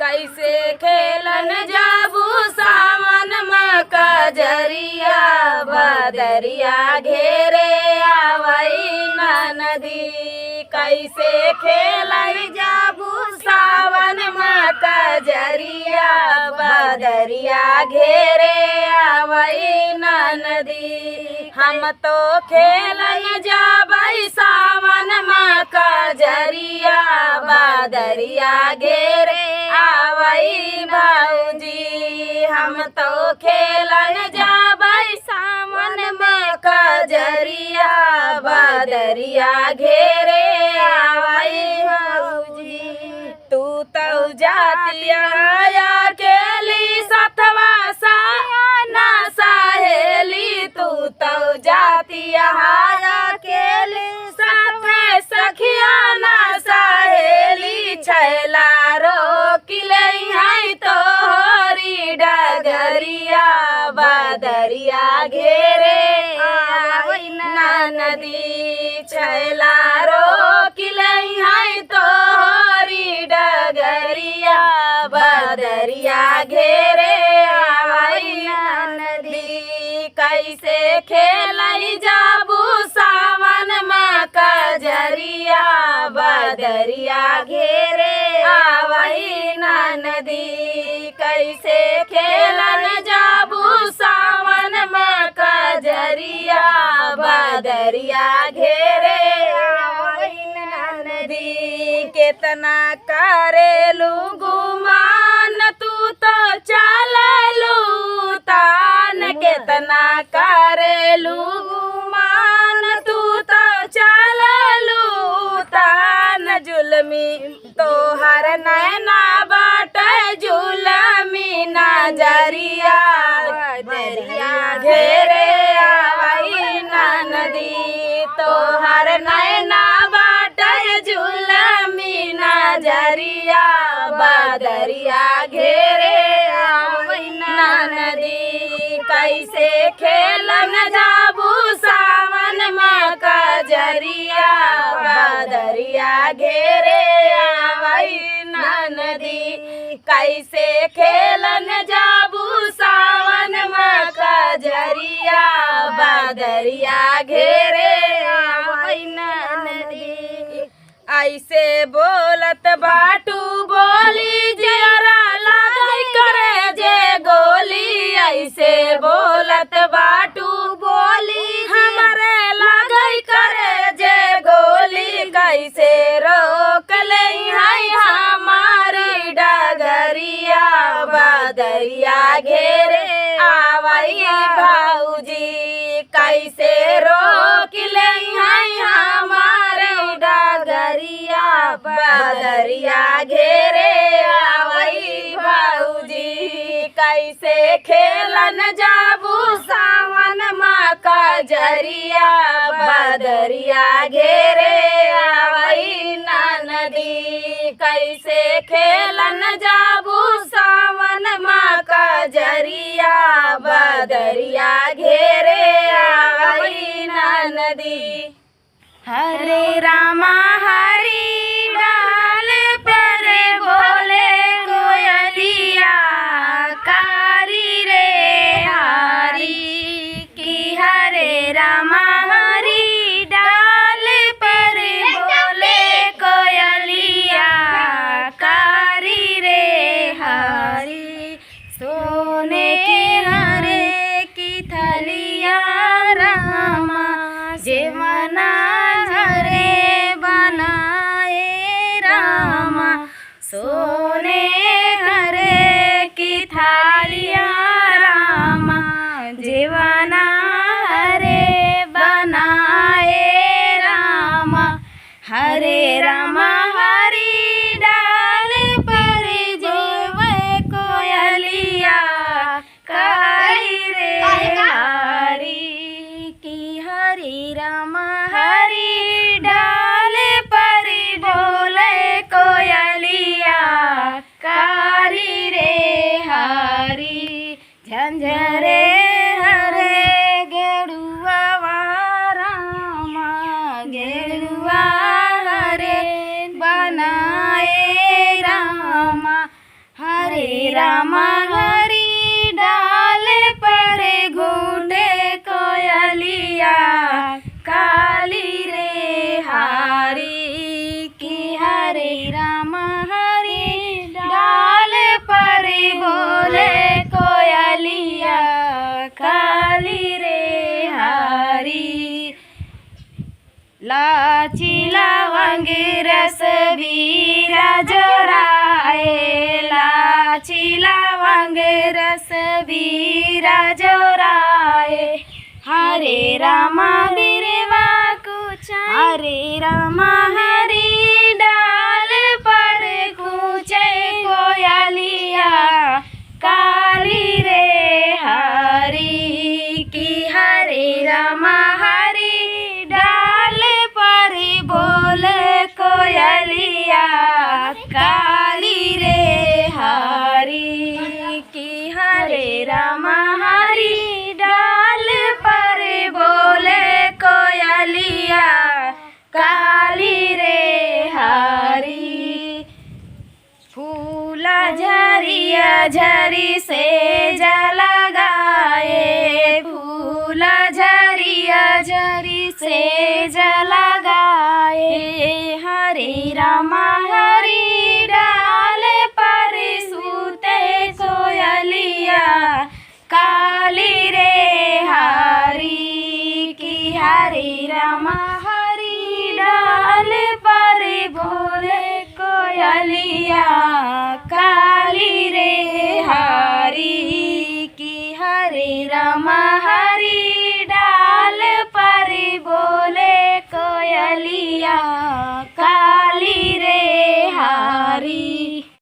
कैसे खेलन जाबू सावन में कजरिया बदरिया घेरे आवई नदी। कैसे खेलन जाबू सावन में कजरिया बदरिया घेरे आवई नदी। हम तो खेलन जाबई सावन में कजरिया बदरिया घेरे आवई भौजी। हम तो खेलन जाबई सावन में कजरिया बदरिया घेरे आवई भौजी। तू तो जातिया अकेली सतवा साना सहेली। तू तो जातिया अकेली सतवे सखिया ना सहेली। छैला रोकिले है तोहरी डगरिया बदरिया घेरे आवई नदी। छैला रोकिले है तोहरी डगरिया बदरिया घेरे आवई नदी। कैसे खेलई जाबू सावन में कजरिया बदरिया घेरे आवई नदी। कैसे खेलन जाबू सावन में कजरिया बदरिया घेरे आवई नदी। केतना करेलू गुमान तू तो चललू तान। केतना करेलू गुमान तू तो चललू तान। जुलमी तोहर नैना बाट जुलमी नजरिया बदरिया घेरे आवई नदी। तोहर नैना बाट जुलमी नजरिया बदरिया घेरे आवई नदी। कैसे खेलन जाबू सावन में कजरिया बदरिया घेरे आवई नदी। कैसे खेलन जाबू सावन में कजरिया बदरिया घेरे आवई नदी। ऐसे बोलत बाटू बोली जरा लागई करे जे गोली। ऐसे बोलत बाटू बोली हमरे लागई करे जे गोली। कैसे रोक ले है हमारी डगरिया बदरिया घेरे आवई भौजी। कैसे रोक ले है हमारे डगरिया बदरिया घेरे आवई भौजी। कैसे खेलन जाबू सावन में कजरिया बदरिया घेरे आवई नदी। कैसे खेलन जाबू सावन में कजरिया बदरिया घेरे आवई नदी। हरे रामा हरि डाल पर बोले कोयलिया कारी रे हरी की। हरे रामा हरि डाल पर बोले कोयलिया कारी रे हरी। सोने के हरे की हरे रामा हरी डाल पर घूटे कोयलिया काली रे हारी की हरे रामा हरी डाल पर बोले कोयलिया काली रे हारी लाची लवंग रस बीरा जोराए लाची लवंग रस बीरा जोराए हरे रामा बिरवा कुछ हरे रामा हरी डाल पर कूचे कोयलिया काली रे हरी की हरे रामा हरी डाल पर बोले कोयलिया काली रे हरी की हरे रामा हरी डाल पर बोले कोयलिया काली रे हरी फूला झरिया झरी से जला गाए फूला झरिया झरी से जला गाए हरे रामा हरी डाल